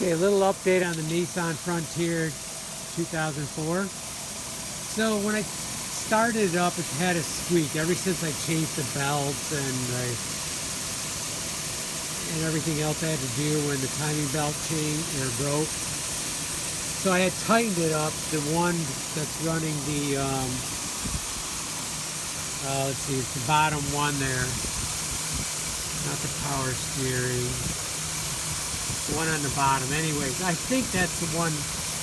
Okay, a little update on the Nissan Frontier 2004. So when I started it up, it had a squeak ever since I changed the belts and everything else I had to do when the timing belt changed or broke. So I had tightened it up. The one that's running the let's see, it's the bottom one there, not the power steering. One on the bottom. Anyways, I think that's the one.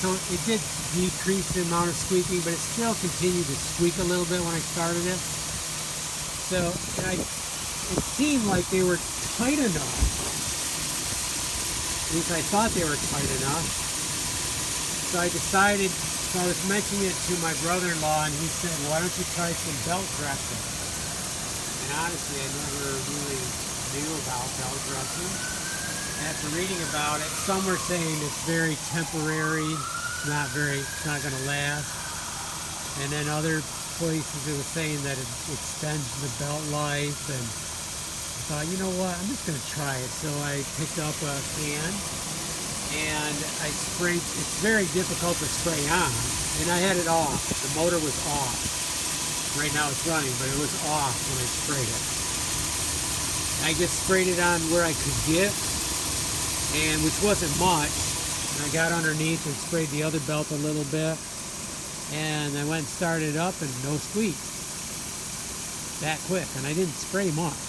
So it did decrease the amount of squeaking, but it still continued to squeak a little bit when I started it. So it seemed like they were tight enough. At least I thought they were tight enough. So I decided, so I was mentioning it to my brother-in-law, and he said, why don't you try some belt dressing? And honestly, I never really knew about belt dressing. After reading about it, some were saying it's very temporary, it's not going to last. And then other places it was saying that it extends the belt life. And I thought, you know what, I'm just going to try it. So I picked up a can and I sprayed. It's very difficult to spray on, and I had it off. The motor was off. Right now it's running, but it was off when I sprayed it. I just sprayed it on where I could get, and which wasn't much. And I got underneath and sprayed the other belt a little bit, and I went and started up and no squeak. That quick, and I didn't spray much.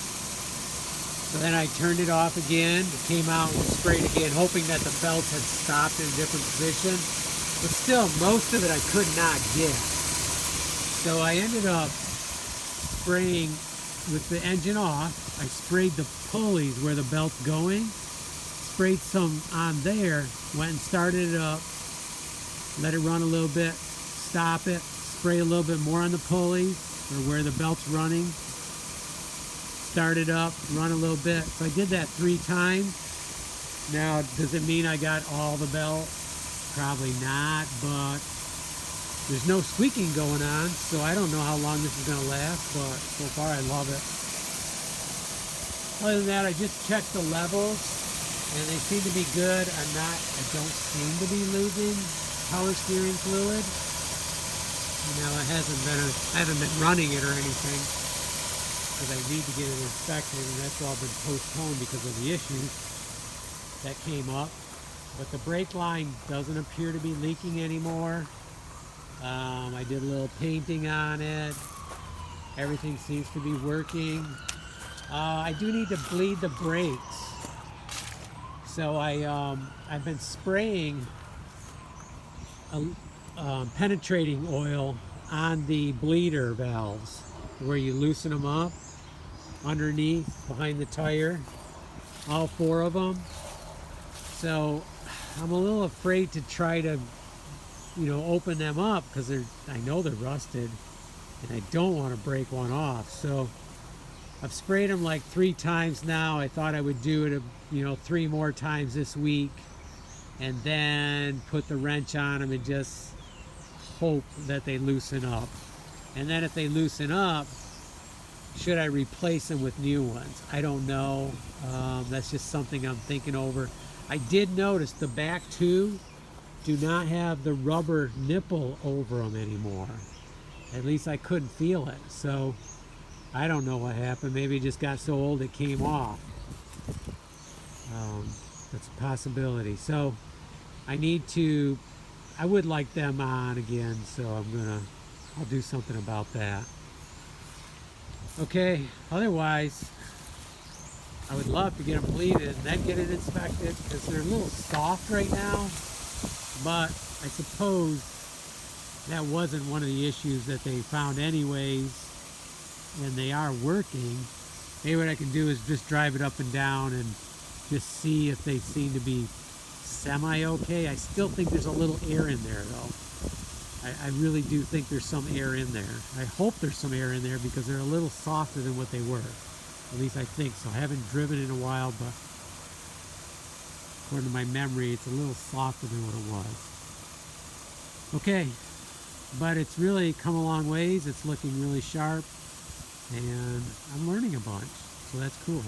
So then I turned it off again, it came out and sprayed again, hoping that the belt had stopped in a different position. But still, most of it I could not get. So I ended up spraying with the engine off. I sprayed the pulleys where the belt's going, sprayed some on there, went and started it up, let it run a little bit, stop it, spray a little bit more on the pulleys or where the belt's running, start it up, run a little bit. So I did that 3 times. Now, does it mean I got all the belt? Probably not, but there's no squeaking going on, so I don't know how long this is going to last, but so far I love it. Other than that, I just checked the levels, and they seem to be good. I don't seem to be losing power steering fluid. You know, I haven't been running it or anything, because I need to get it inspected, and that's all been postponed because of the issues that came up. But the brake line doesn't appear to be leaking anymore. I did a little painting on it. Everything seems to be working. I do need to bleed the brakes. So I've been spraying penetrating oil on the bleeder valves where you loosen them up underneath, behind the tire, all 4 of them. So I'm a little afraid to try to, open them up because I know they're rusted and I don't want to break one off. So I've sprayed them like 3 times now. I thought I would do it, 3 more times this week, and then put the wrench on them and just hope that they loosen up. And then if they loosen up, should I replace them with new ones? I don't know. That's just something I'm thinking over. I did notice the back 2 do not have the rubber nipple over them anymore. At least I couldn't feel it. So I don't know what happened. Maybe it just got so old it came off. That's a possibility. So I would like them on again, so I'll do something about that. Okay, otherwise, I would love to get them bleeded and then get it inspected, because they're a little soft right now, but I suppose that wasn't one of the issues that they found anyways, and they are working. Maybe what I can do is just drive it up and down and just see if they seem to be semi-okay. I still think there's a little air in there though. I really do think there's some air in there. I hope there's some air in there because they're a little softer than what they were. At least I think so. I haven't driven in a while, but according to my memory, it's a little softer than what it was. Okay, but it's really come a long ways. It's looking really sharp, and I'm learning a bunch, so that's cool.